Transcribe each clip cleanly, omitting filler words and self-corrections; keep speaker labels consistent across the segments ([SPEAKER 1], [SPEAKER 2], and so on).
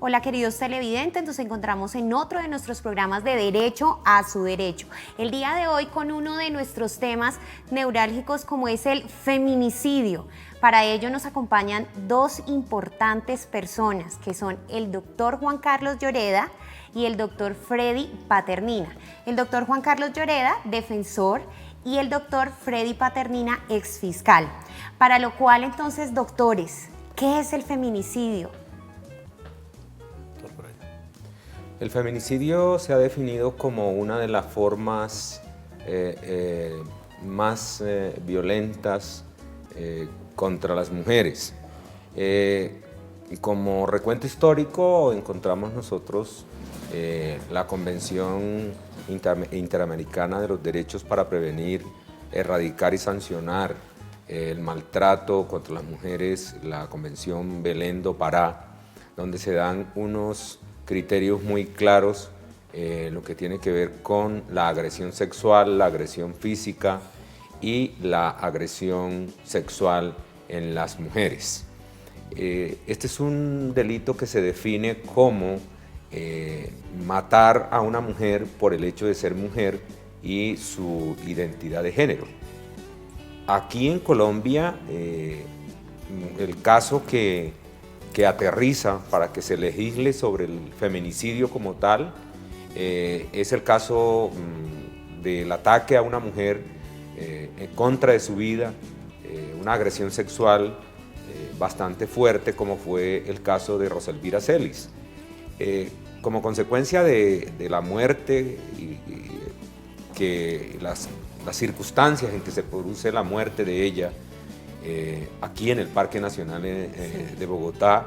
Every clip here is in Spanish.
[SPEAKER 1] Hola queridos televidentes, nos encontramos en otro de nuestros programas de Derecho a su Derecho. El día de hoy con uno de nuestros temas neurálgicos como es el feminicidio. Para ello nos acompañan dos importantes personas que son el doctor Juan Carlos Lloreda y el doctor Freddy Paternina. El doctor Juan Carlos Lloreda, defensor, y el doctor Freddy Paternina, exfiscal. Para lo cual entonces, doctores, ¿qué es el feminicidio?
[SPEAKER 2] El feminicidio se ha definido como una de las formas más violentas contra las mujeres. Como recuento histórico encontramos nosotros la Convención Interamericana de los Derechos para Prevenir, Erradicar y Sancionar el Maltrato contra las Mujeres, la Convención Belén do Pará, donde se dan unos criterios muy claros, lo que tiene que ver con la agresión sexual, la agresión física y la agresión sexual en las mujeres. Este es un delito que se define como matar a una mujer por el hecho de ser mujer y su identidad de género. Aquí en Colombia, el caso que aterriza para que se legisle sobre el feminicidio como tal, es el caso del ataque a una mujer en contra de su vida, una agresión sexual bastante fuerte, como fue el caso de Roselvira Celis. Como consecuencia de la muerte y que las circunstancias en que se produce la muerte de ella, aquí en el Parque Nacional de Bogotá,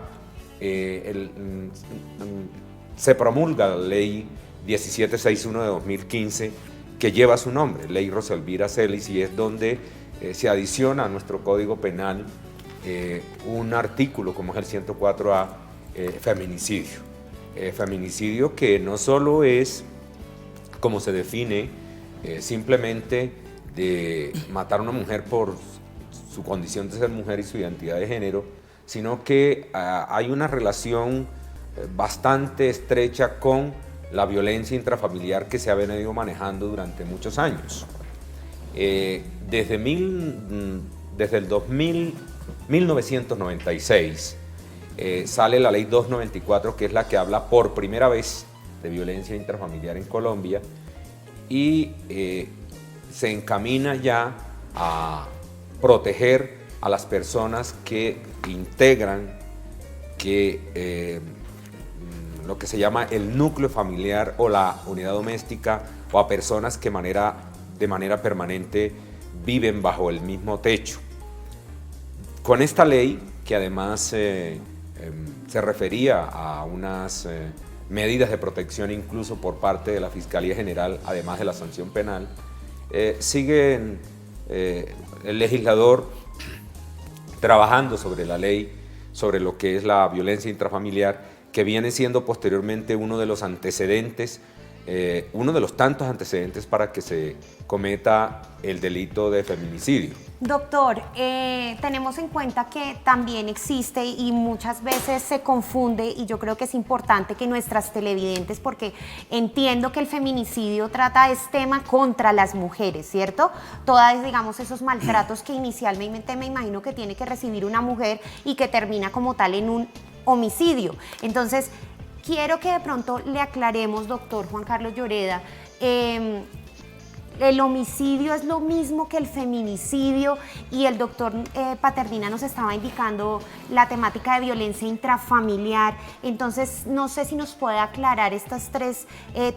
[SPEAKER 2] se promulga la ley 1761 de 2015 que lleva su nombre, Ley Roselvira Celis, y es donde se adiciona a nuestro Código Penal un artículo como es el 104A, feminicidio. Feminicidio que no solo es, como se define, simplemente de matar a una mujer por su condición de ser mujer y su identidad de género, sino que hay una relación bastante estrecha con la violencia intrafamiliar que se ha venido manejando durante muchos años. Desde el 1996 sale la ley 294, que es la que habla por primera vez de violencia intrafamiliar en Colombia, y se encamina ya a proteger a las personas que integran lo que se llama el núcleo familiar o la unidad doméstica, o a personas que de manera permanente viven bajo el mismo techo. Con esta ley, que además se refería a unas medidas de protección incluso por parte de la Fiscalía General, además de la sanción penal, sigue el legislador trabajando sobre la ley, sobre lo que es la violencia intrafamiliar, que viene siendo posteriormente uno de los antecedentes, uno de los tantos antecedentes para que se cometa el delito de feminicidio.
[SPEAKER 1] Doctor, tenemos en cuenta que también existe y muchas veces se confunde, y yo creo que es importante que nuestras televidentes, porque entiendo que el feminicidio trata este tema contra las mujeres, ¿cierto? Todas, digamos, esos maltratos que inicialmente me imagino que tiene que recibir una mujer y que termina como tal en un homicidio. Entonces, quiero que de pronto le aclaremos, doctor Juan Carlos Lloreda, ¿el homicidio es lo mismo que el feminicidio? Y el doctor Paternina nos estaba indicando la temática de violencia intrafamiliar. Entonces, no sé si nos puede aclarar estos tres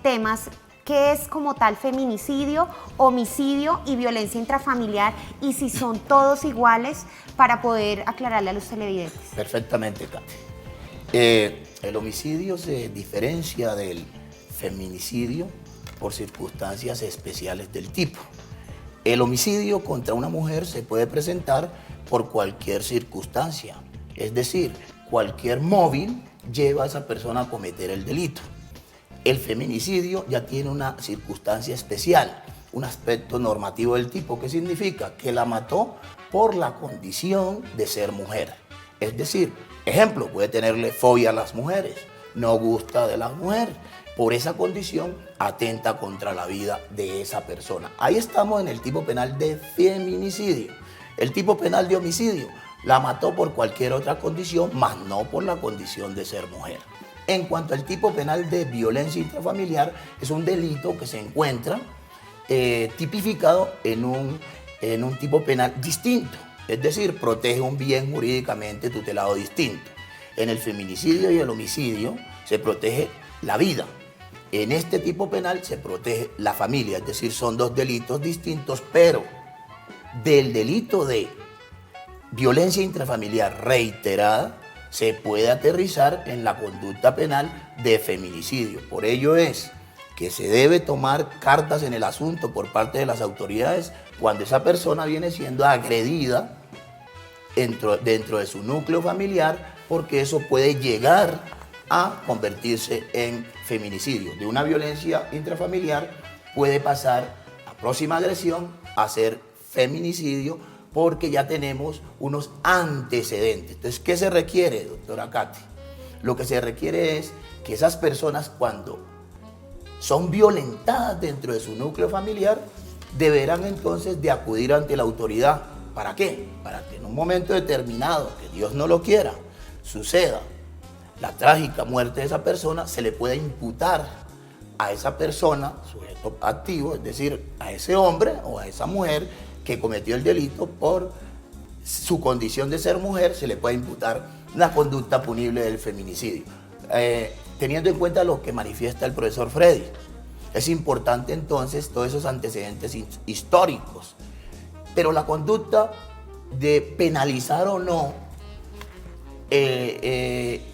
[SPEAKER 1] temas. ¿Qué es como tal feminicidio, homicidio y violencia intrafamiliar? Y si son todos iguales, para poder aclararle a los televidentes.
[SPEAKER 3] Perfectamente, Katy. El homicidio se diferencia del feminicidio por circunstancias especiales del tipo. El homicidio contra una mujer se puede presentar por cualquier circunstancia, es decir, cualquier móvil lleva a esa persona a cometer el delito. El feminicidio ya tiene una circunstancia especial, un aspecto normativo del tipo, que significa que la mató por la condición de ser mujer. Es decir, ejemplo, puede tenerle fobia a las mujeres, no gusta de la mujer. Por esa condición atenta contra la vida de esa persona. Ahí estamos en el tipo penal de feminicidio. El tipo penal de homicidio la mató por cualquier otra condición, más no por la condición de ser mujer. En cuanto al tipo penal de violencia intrafamiliar, es un delito que se encuentra tipificado en un tipo penal distinto, es decir, protege un bien jurídicamente tutelado distinto. En el feminicidio y el homicidio se protege la vida. En este tipo penal se protege la familia, es decir, son dos delitos distintos, pero del delito de violencia intrafamiliar reiterada se puede aterrizar en la conducta penal de feminicidio. Por ello es que se debe tomar cartas en el asunto por parte de las autoridades cuando esa persona viene siendo agredida dentro de su núcleo familiar, porque eso puede llegar a convertirse en feminicidio. De una violencia intrafamiliar puede pasar a próxima agresión a ser feminicidio, porque ya tenemos unos antecedentes. Entonces, ¿qué se requiere, doctora Katy? Lo que se requiere es que esas personas, cuando son violentadas dentro de su núcleo familiar, deberán entonces de acudir ante la autoridad. ¿Para qué? Para que en un momento determinado, que Dios no lo quiera, suceda la trágica muerte de esa persona, se le pueda imputar a esa persona, sujeto activo, es decir, a ese hombre o a esa mujer que cometió el delito, por su condición de ser mujer, se le puede imputar la conducta punible del feminicidio. Teniendo en cuenta lo que manifiesta el profesor Freddy, es importante entonces todos esos antecedentes históricos. Pero la conducta de penalizar o no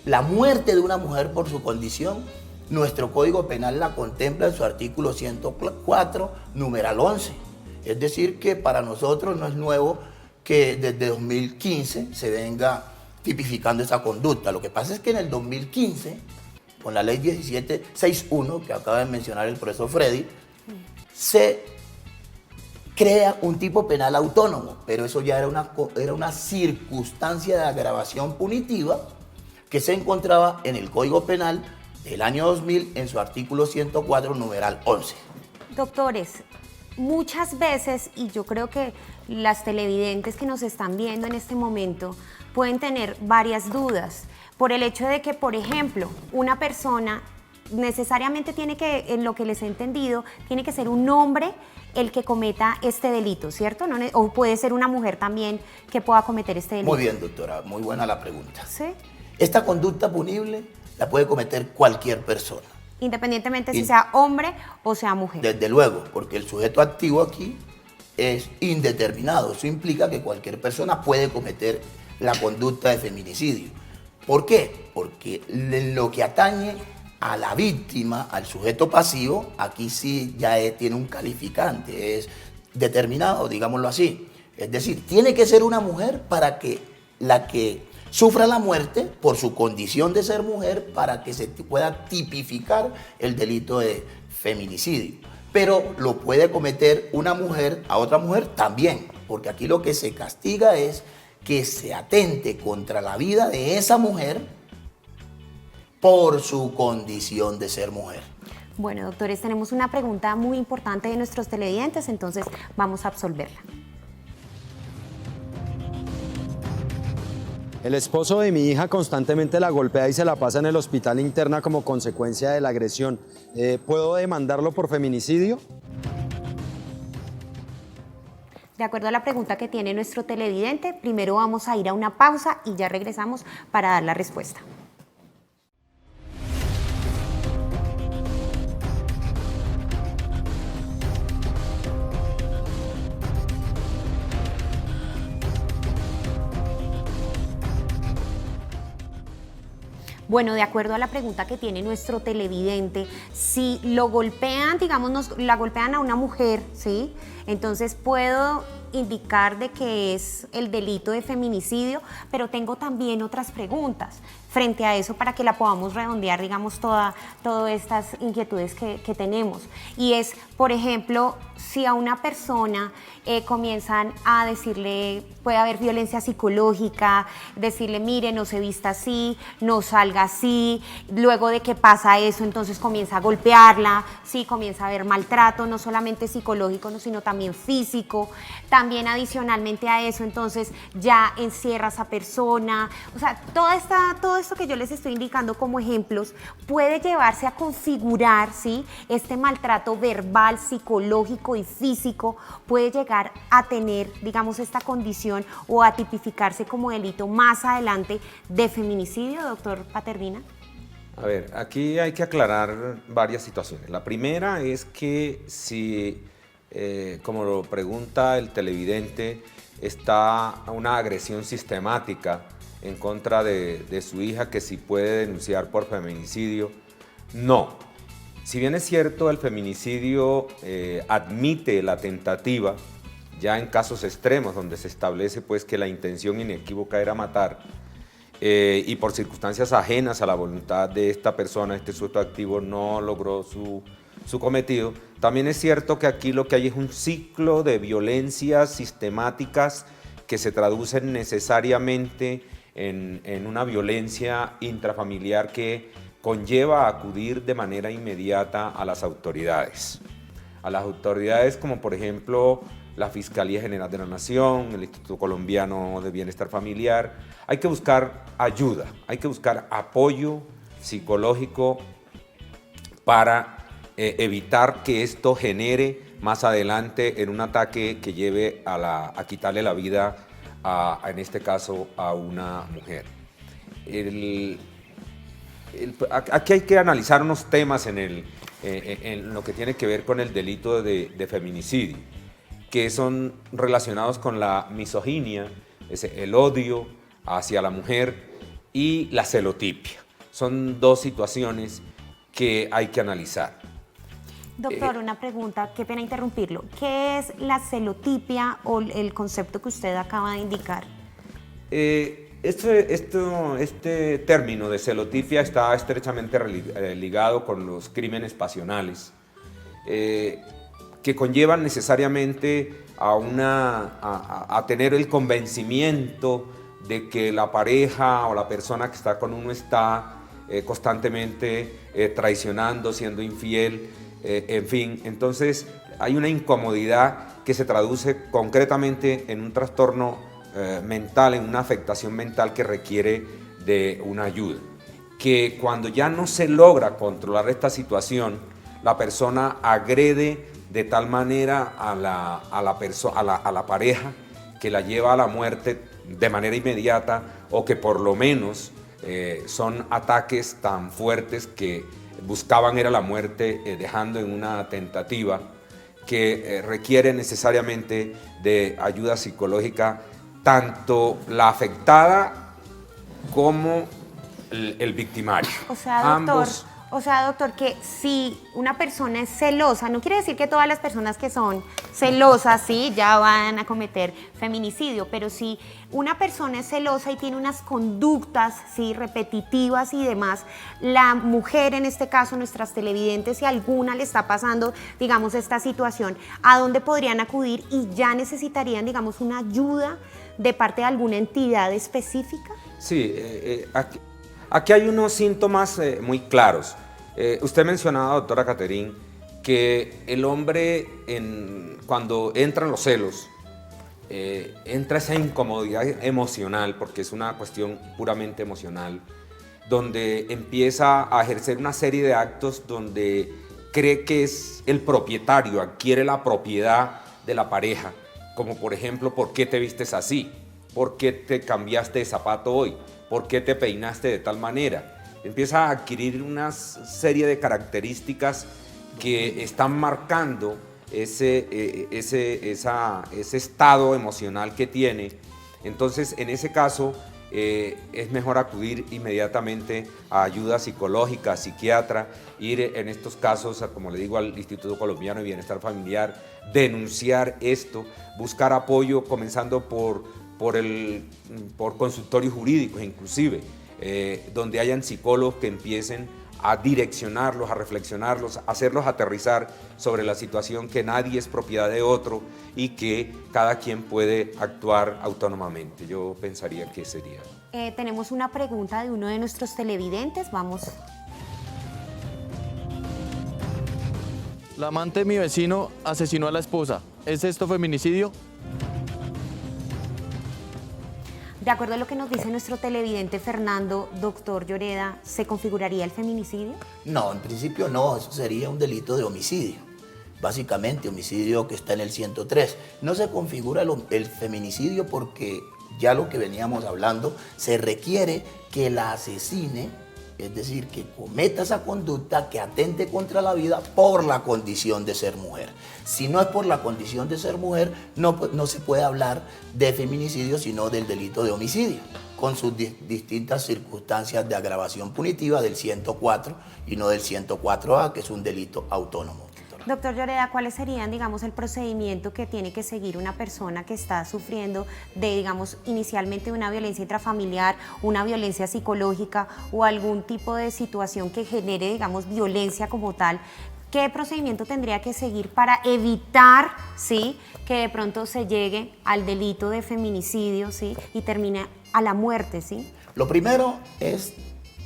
[SPEAKER 3] la muerte de una mujer por su condición, nuestro Código Penal la contempla en su artículo 104, numeral 11. Es decir, que para nosotros no es nuevo que desde 2015 se venga tipificando esa conducta. Lo que pasa es que en el 2015, con la ley 1761, que acaba de mencionar el profesor Freddy, se crea un tipo penal autónomo, pero eso ya era una circunstancia de agravación punitiva que se encontraba en el Código Penal del año 2000 en su artículo 104, numeral 11.
[SPEAKER 1] Doctores, muchas veces, y yo creo que las televidentes que nos están viendo en este momento pueden tener varias dudas por el hecho de que, por ejemplo, una persona necesariamente tiene que, en lo que les he entendido, tiene que ser un hombre el que cometa este delito, ¿cierto? No, o puede ser una mujer también que pueda cometer este delito.
[SPEAKER 3] Muy bien, doctora, muy buena la pregunta.
[SPEAKER 1] ¿Sí?
[SPEAKER 3] Esta conducta punible la puede cometer cualquier persona.
[SPEAKER 1] Independientemente si sea hombre o sea mujer.
[SPEAKER 3] Desde luego, porque el sujeto activo aquí es indeterminado. Eso implica que cualquier persona puede cometer la conducta de feminicidio. ¿Por qué? Porque en lo que atañe a la víctima, al sujeto pasivo, aquí sí ya tiene un calificante, es determinado, digámoslo así. Es decir, tiene que ser una mujer para que la que sufra la muerte por su condición de ser mujer, para que se pueda tipificar el delito de feminicidio. Pero lo puede cometer una mujer a otra mujer también, porque aquí lo que se castiga es que se atente contra la vida de esa mujer por su condición de ser mujer.
[SPEAKER 1] Bueno, doctores, tenemos una pregunta muy importante de nuestros televidentes, entonces vamos a absolverla.
[SPEAKER 4] El esposo de mi hija constantemente la golpea y se la pasa en el hospital interna como consecuencia de la agresión. ¿Puedo demandarlo por feminicidio?
[SPEAKER 1] De acuerdo a la pregunta que tiene nuestro televidente, primero vamos a ir a una pausa y ya regresamos para dar la respuesta. Bueno, de acuerdo a la pregunta que tiene nuestro televidente, si lo golpean, digamos, la golpean a una mujer, ¿sí? Entonces puedo indicar de que es el delito de feminicidio, pero tengo también otras preguntas frente a eso para que la podamos redondear, digamos, todas estas inquietudes que tenemos. Y es, por ejemplo, si a una persona comienzan a decirle, puede haber violencia psicológica, decirle, mire, no se vista así, no salga así, luego de que pasa eso, entonces comienza a golpearla, sí, comienza a haber maltrato, no solamente psicológico, no, sino también físico, también adicionalmente a eso, entonces ya encierra a esa persona, o sea, todo esto que yo les estoy indicando como ejemplos puede llevarse a configurar, ¿sí? Este maltrato verbal, psicológico y físico puede llegar a tener, digamos, esta condición o a tipificarse como delito más adelante de feminicidio, doctor Paternina.
[SPEAKER 2] A ver, aquí hay que aclarar varias situaciones. La primera es que si, como lo pregunta el televidente, está una agresión sistemática en contra de su hija que si puede denunciar por feminicidio, no. Si bien es cierto, el feminicidio admite la tentativa, ya en casos extremos donde se establece pues que la intención inequívoca era matar y por circunstancias ajenas a la voluntad de esta persona, este sujeto activo no logró su cometido, también es cierto que aquí lo que hay es un ciclo de violencias sistemáticas que se traducen necesariamente en una violencia intrafamiliar que conlleva a acudir de manera inmediata a las autoridades. A las autoridades como por ejemplo la Fiscalía General de la Nación, el Instituto Colombiano de Bienestar Familiar. Hay que buscar ayuda, hay que buscar apoyo psicológico para evitar que esto genere más adelante en un ataque que lleve a quitarle la vida, en este caso, a una mujer. Aquí hay que analizar unos temas en lo que tiene que ver con el delito de feminicidio, que son relacionados con la misoginia, el odio hacia la mujer y la celotipia. Son dos situaciones que hay que analizar.
[SPEAKER 1] Doctor, una pregunta, qué pena interrumpirlo. ¿Qué es la celotipia o el concepto que usted acaba de indicar?
[SPEAKER 2] Este término de celotipia está estrechamente ligado con los crímenes pasionales, que conllevan necesariamente a tener el convencimiento de que la pareja o la persona que está con uno está constantemente traicionando, siendo infiel, en fin. Entonces hay una incomodidad que se traduce concretamente en un trastorno mental, en una afectación mental que requiere de una ayuda. Que cuando ya no se logra controlar esta situación, la persona agrede de tal manera a la pareja que la lleva a la muerte de manera inmediata, o que por lo menos son ataques tan fuertes que buscaban era la muerte, dejando en una tentativa que requiere necesariamente de ayuda psicológica, tanto la afectada como el victimario.
[SPEAKER 1] O sea, doctor, que si una persona es celosa, no quiere decir que todas las personas que son celosas, sí, ya van a cometer feminicidio, pero si una persona es celosa y tiene unas conductas, sí, repetitivas y demás, la mujer, en este caso nuestras televidentes, si a alguna le está pasando, digamos, esta situación, ¿a dónde podrían acudir y ya necesitarían, digamos, una ayuda de parte de alguna entidad específica?
[SPEAKER 2] Sí, aquí hay unos síntomas muy claros. Usted mencionaba, doctora Caterín, que el hombre, cuando entran los celos, entra esa incomodidad emocional, porque es una cuestión puramente emocional, donde empieza a ejercer una serie de actos donde cree que es el propietario, adquiere la propiedad de la pareja, como por ejemplo, ¿por qué te vistes así? ¿Por qué te cambiaste de zapato hoy? ¿Por qué te peinaste de tal manera? Empieza a adquirir una serie de características que están marcando ese estado emocional que tiene. Entonces, en ese caso, es mejor acudir inmediatamente a ayuda psicológica, psiquiatra, ir en estos casos, como le digo, al Instituto Colombiano de Bienestar Familiar, denunciar esto, buscar apoyo, comenzando por consultorios jurídicos inclusive, donde hayan psicólogos que empiecen a direccionarlos, a reflexionarlos, a hacerlos aterrizar sobre la situación que nadie es propiedad de otro y que cada quien puede actuar autónomamente. Yo pensaría que sería.
[SPEAKER 1] Tenemos una pregunta de uno de nuestros televidentes, vamos.
[SPEAKER 5] La amante de mi vecino asesinó a la esposa. ¿Es esto feminicidio?
[SPEAKER 1] De acuerdo a lo que nos dice nuestro televidente Fernando, doctor Lloreda, ¿se configuraría el feminicidio?
[SPEAKER 3] No, en principio no, eso sería un delito de homicidio. Básicamente, homicidio que está en el 103. No se configura el feminicidio porque ya lo que veníamos hablando, se requiere que la asesine, es decir, que cometa esa conducta que atente contra la vida por la condición de ser mujer. Si no es por la condición de ser mujer, no se puede hablar de feminicidio, sino del delito de homicidio, con sus distintas circunstancias de agravación punitiva del 104 y no del 104A, que es un delito autónomo.
[SPEAKER 1] Doctor Lloreda, ¿cuáles serían, digamos, el procedimiento que tiene que seguir una persona que está sufriendo de, digamos, inicialmente una violencia intrafamiliar, una violencia psicológica o algún tipo de situación que genere, digamos, violencia como tal? ¿Qué procedimiento tendría que seguir para evitar, ¿sí?, que de pronto se llegue al delito de feminicidio, ¿sí?, y termine a la muerte, ¿sí?
[SPEAKER 3] Lo primero es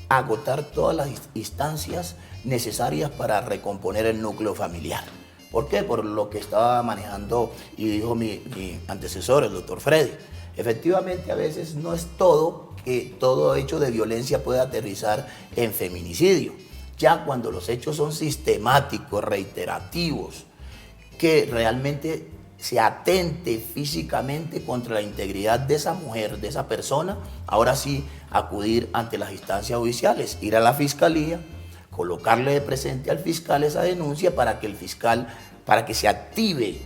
[SPEAKER 3] agotar todas las instancias necesarias para recomponer el núcleo familiar. ¿Por qué? Por lo que estaba manejando y dijo mi antecesor, el doctor Freddy. Efectivamente, a veces no es que todo hecho de violencia pueda aterrizar en feminicidio. Ya cuando los hechos son sistemáticos, reiterativos, que realmente se atente físicamente contra la integridad de esa mujer, de esa persona, ahora sí acudir ante las instancias judiciales, ir a la fiscalía, colocarle de presente al fiscal esa denuncia para que se active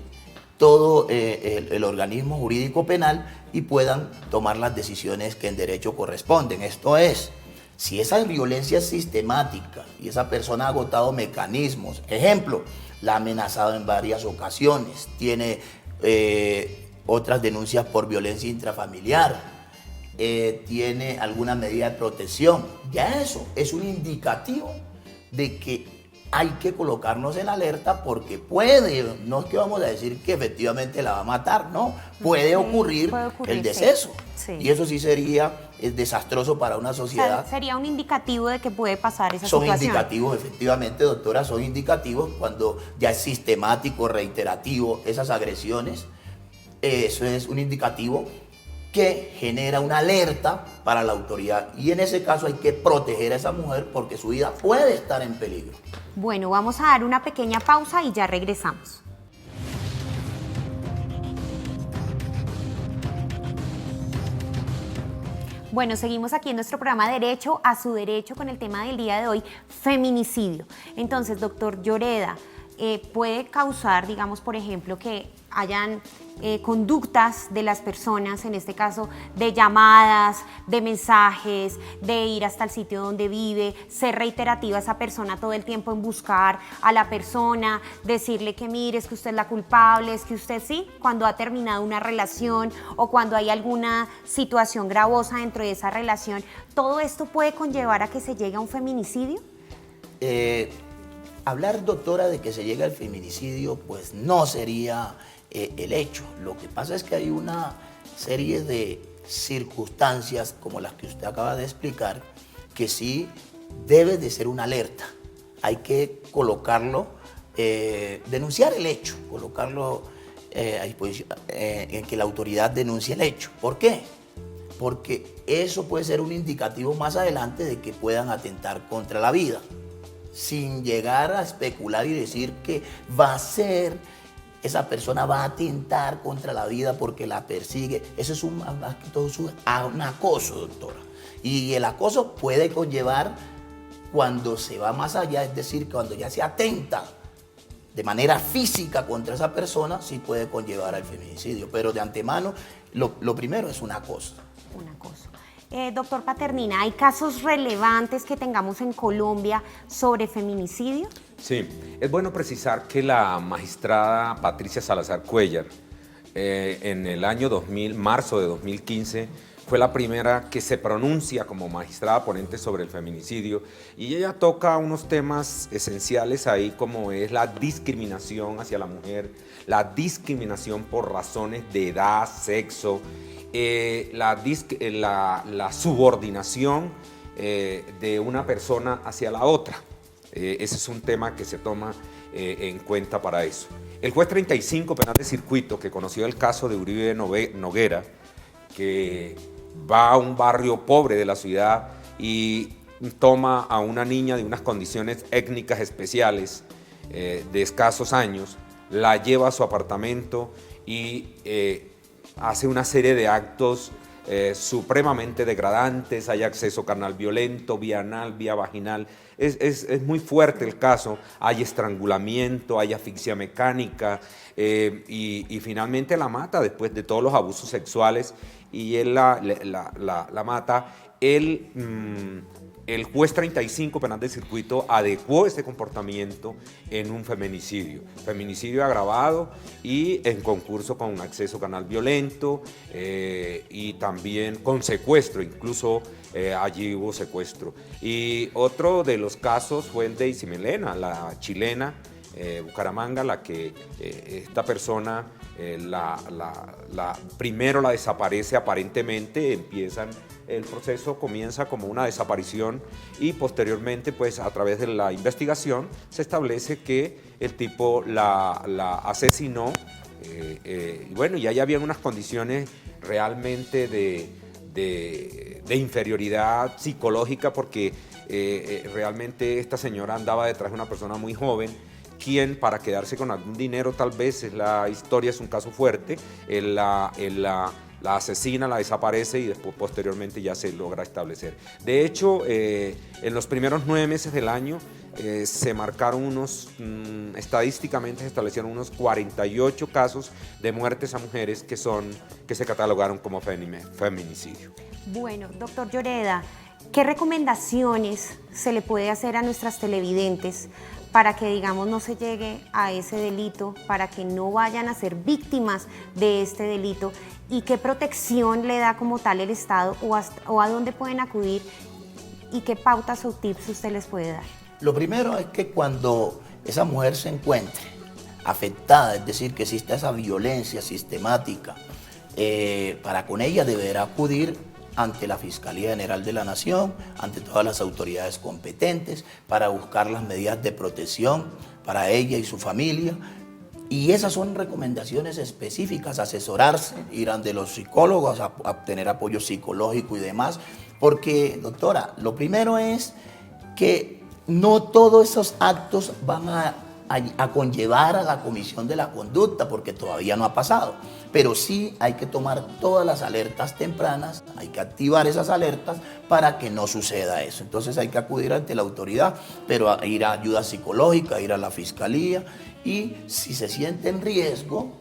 [SPEAKER 3] todo el organismo jurídico penal y puedan tomar las decisiones que en derecho corresponden. Esto es, si esa violencia es sistemática y esa persona ha agotado mecanismos, ejemplo, la ha amenazado en varias ocasiones, tiene otras denuncias por violencia intrafamiliar, tiene alguna medida de protección, ya eso es un indicativo de que hay que colocarnos en alerta porque no es que vamos a decir que efectivamente la va a matar, no, puede ocurrir el deceso.
[SPEAKER 1] Sí.
[SPEAKER 3] Y eso sí sería desastroso para una sociedad.
[SPEAKER 1] O sea, sería un indicativo de que puede pasar esa
[SPEAKER 3] Son
[SPEAKER 1] situación.
[SPEAKER 3] indicativos, efectivamente, doctora, son indicativos cuando ya es sistemático, reiterativo esas agresiones. Eso es un indicativo que genera una alerta para la autoridad y en ese caso hay que proteger a esa mujer porque su vida puede estar en peligro.
[SPEAKER 1] Bueno, vamos a dar una pequeña pausa y ya regresamos. Bueno, seguimos aquí en nuestro programa Derecho a su Derecho con el tema del día de hoy, feminicidio. Entonces, doctor Lloreda, puede causar, digamos, por ejemplo, que hayan conductas de las personas, en este caso de llamadas, de mensajes, de ir hasta el sitio donde vive, ser reiterativa esa persona todo el tiempo en buscar a la persona, decirle que mire, es que usted es la culpable, es que usted sí, cuando ha terminado una relación o cuando hay alguna situación gravosa dentro de esa relación, ¿todo esto puede conllevar a que se llegue a un feminicidio?
[SPEAKER 3] Hablar, doctora, de que se llegue al feminicidio, pues no sería el hecho. Lo que pasa es que hay una serie de circunstancias, como las que usted acaba de explicar, que sí debe de ser una alerta. Hay que colocarlo, denunciar el hecho, colocarlo en que la autoridad denuncie el hecho. ¿Por qué? Porque eso puede ser un indicativo más adelante de que puedan atentar contra la vida, sin llegar a especular y decir que esa persona va a atentar contra la vida porque la persigue. Eso es más que todo un acoso, doctora. Y el acoso puede conllevar cuando se va más allá, es decir, cuando ya se atenta de manera física contra esa persona, sí puede conllevar al feminicidio. Pero de antemano, lo primero es un acoso.
[SPEAKER 1] Un acoso. Doctor Paternina, ¿hay casos relevantes que tengamos en Colombia sobre feminicidio?
[SPEAKER 2] Sí, es bueno precisar que la magistrada Patricia Salazar Cuéllar, en el año marzo de 2015, fue la primera que se pronuncia como magistrada ponente sobre el feminicidio, y ella toca unos temas esenciales ahí, como es la discriminación hacia la mujer, la discriminación por razones de edad, sexo, la subordinación de una persona hacia la otra. Ese es un tema que se toma en cuenta para eso. El juez 35 penal de circuito, que conoció el caso de Uribe Noguera, que va a un barrio pobre de la ciudad y toma a una niña de unas condiciones étnicas especiales, de escasos años, la lleva a su apartamento y hace una serie de actos supremamente degradantes. Hay acceso carnal violento, vía anal, vía vaginal. Es muy fuerte el caso. Hay estrangulamiento, hay asfixia mecánica, y finalmente la mata después de todos los abusos sexuales, y él la mata. El juez 35 penal de circuito adecuó este comportamiento en un feminicidio agravado y en concurso con acceso carnal violento, y también con secuestro, incluso allí hubo secuestro. Y otro de los casos fue el de Isimelena, la chilena, Bucaramanga, la que esta persona primero la desaparece aparentemente, el proceso comienza como una desaparición y posteriormente, pues a través de la investigación, se establece que el tipo la asesinó, y bueno, ya habían unas condiciones realmente de inferioridad psicológica, porque realmente esta señora andaba detrás de una persona muy joven, quien, para quedarse con algún dinero, tal vez, la historia es un caso fuerte, la asesina, la desaparece y después posteriormente ya se logra establecer. De hecho, en los primeros 9 meses del año se marcaron estadísticamente se establecieron unos 48 casos de muertes a mujeres que se catalogaron como feminicidio.
[SPEAKER 1] Bueno, doctor Lloreda, ¿qué recomendaciones se le puede hacer a nuestras televidentes para que, digamos, no se llegue a ese delito, para que no vayan a ser víctimas de este delito? ¿Y qué protección le da como tal el Estado, o a dónde pueden acudir, y qué pautas o tips usted les puede dar?
[SPEAKER 3] Lo primero es que cuando esa mujer se encuentre afectada, es decir, que exista esa violencia sistemática, para con ella deberá acudir ante la Fiscalía General de la Nación, ante todas las autoridades competentes, para buscar las medidas de protección para ella y su familia. Y esas son recomendaciones específicas: asesorarse, ir ante los psicólogos, a obtener apoyo psicológico y demás. Porque, doctora, lo primero es que no todos esos actos van a conllevar a la comisión de la conducta, porque todavía no ha pasado. Pero sí hay que tomar todas las alertas tempranas, hay que activar esas alertas para que no suceda eso. Entonces hay que acudir ante la autoridad, pero ir a ayuda psicológica, ir a la fiscalía, y si se siente en riesgo,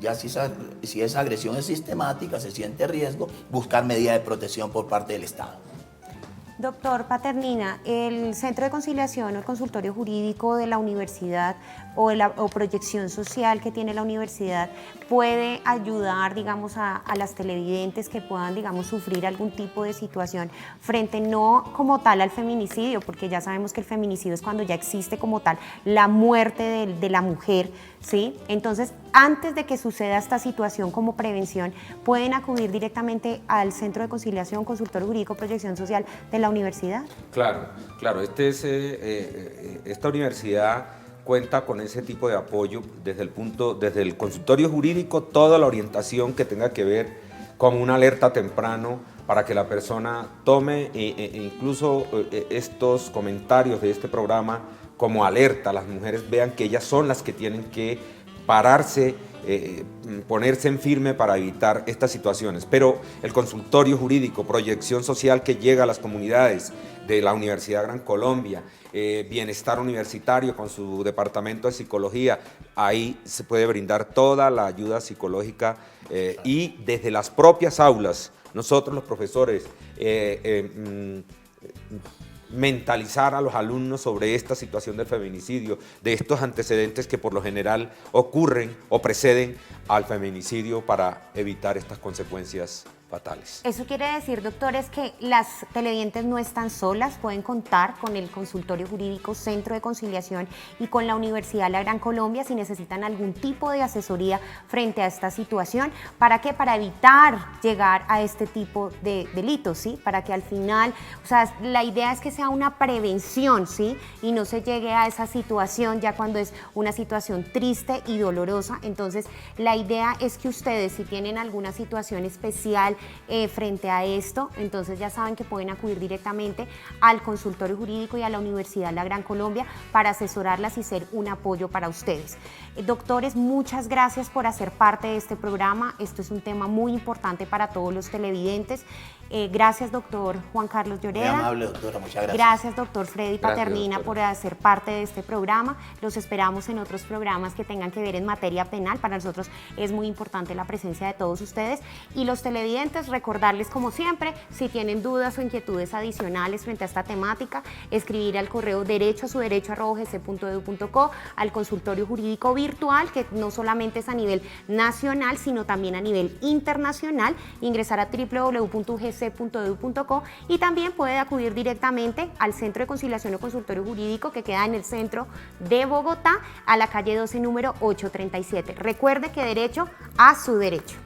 [SPEAKER 3] ya si esa agresión es sistemática, se siente riesgo, buscar medidas de protección por parte del Estado.
[SPEAKER 1] Doctor Paternina, ¿el Centro de Conciliación o el consultorio jurídico de la universidad o proyección social que tiene la universidad puede ayudar, digamos, a las televidentes que puedan, digamos, sufrir algún tipo de situación frente no como tal al feminicidio? Porque ya sabemos que el feminicidio es cuando ya existe como tal la muerte de la mujer, ¿sí? Entonces, antes de que suceda esta situación, como prevención, pueden acudir directamente al Centro de Conciliación, Consultorio Jurídico, Proyección Social de la universidad.
[SPEAKER 2] Claro. Esta universidad cuenta con ese tipo de apoyo desde el consultorio jurídico, toda la orientación que tenga que ver con una alerta temprano para que la persona tome incluso estos comentarios de este programa como alerta. Las mujeres vean que ellas son las que tienen que pararse, ponerse en firme para evitar estas situaciones. Pero el consultorio jurídico, proyección social que llega a las comunidades de la Universidad Gran Colombia, Bienestar Universitario con su departamento de psicología, ahí se puede brindar toda la ayuda psicológica, y desde las propias aulas, nosotros los profesores, mentalizar a los alumnos sobre esta situación del feminicidio, de estos antecedentes que por lo general ocurren o preceden al feminicidio para evitar estas consecuencias fatales.
[SPEAKER 1] Eso quiere decir, doctores, que las televidentes no están solas, pueden contar con el Consultorio Jurídico Centro de Conciliación y con la Universidad La Gran Colombia si necesitan algún tipo de asesoría frente a esta situación. ¿Para qué? Para evitar llegar a este tipo de delitos, ¿sí? Para que al final, o sea, la idea es que sea una prevención, ¿sí? Y no se llegue a esa situación ya cuando es una situación triste y dolorosa. Entonces, la idea es que ustedes, si tienen alguna situación especial frente a esto, entonces ya saben que pueden acudir directamente al Consultorio Jurídico y a la Universidad La Gran Colombia para asesorarlas y ser un apoyo para ustedes. Doctores, muchas gracias por hacer parte de este programa. Esto es un tema muy importante para todos los televidentes. Gracias, doctor Juan Carlos Lloreda.
[SPEAKER 3] Muy amable, doctora, muchas gracias.
[SPEAKER 1] Gracias, doctor Freddy Paternina,
[SPEAKER 2] doctora,
[SPEAKER 1] por hacer parte de este programa. Los esperamos en otros programas que tengan que ver en materia penal. Para nosotros es muy importante la presencia de todos ustedes. Y los televidentes, recordarles como siempre, si tienen dudas o inquietudes adicionales frente a esta temática, escribir al correo derechoasuderecho@gc.edu.co, al consultorio jurídico virtual, que no solamente es a nivel nacional, sino también a nivel internacional, ingresar a www.gc.edu.co y también puede acudir directamente al Centro de Conciliación o Consultorio Jurídico que queda en el centro de Bogotá, a la calle 12, número 837. Recuerde que derecho a su derecho.